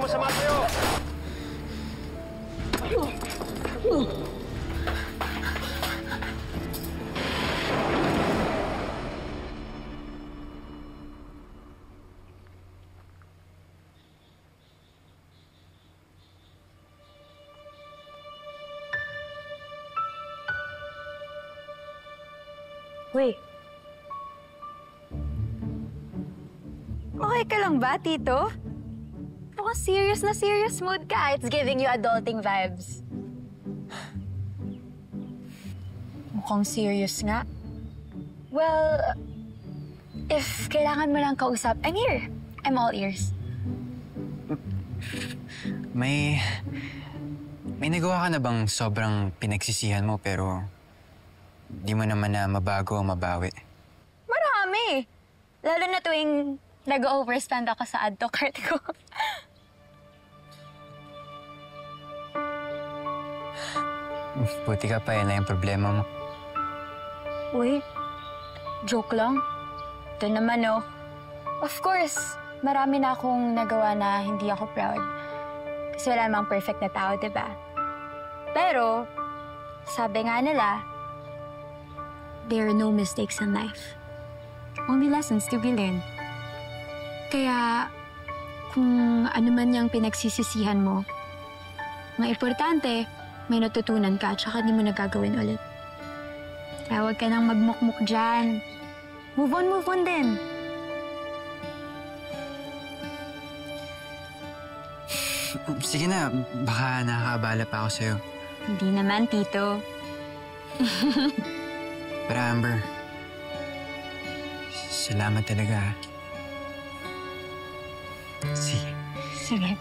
masama sa'yo! Uy. Okay ka lang ba, Tito? Mukhang serious na serious mood ka. It's giving you adulting vibes. Mukhang serious nga. Well, if kailangan mo lang kausap, I'm here. I'm all ears. May nagawa ka na bang sobrang pinagsisihan mo pero di mo naman na mabago o mabawi? Marami! Lalo na tuwing nag-overspend ako sa add to cart ko. Buti ka pa, yan na yung problema mo. Uy, joke lang. Ito naman, oh. Of course, marami na akong nagawa na hindi ako proud. Kasi wala namang perfect na tao, diba? Pero, sabi nga nila, there are no mistakes in life. Only lessons to be learned. Kaya, kung ano man yung pinagsisisihan mo, ang importante, may natutunan ka at saka di mo nagagawin ulit. Kaya huwag ka nang magmukmuk dyan. Move on din. Sige na, baka nakakaabala pa ako sa'yo. Hindi naman, Tito. Pero Amber, salamat talaga. Sige.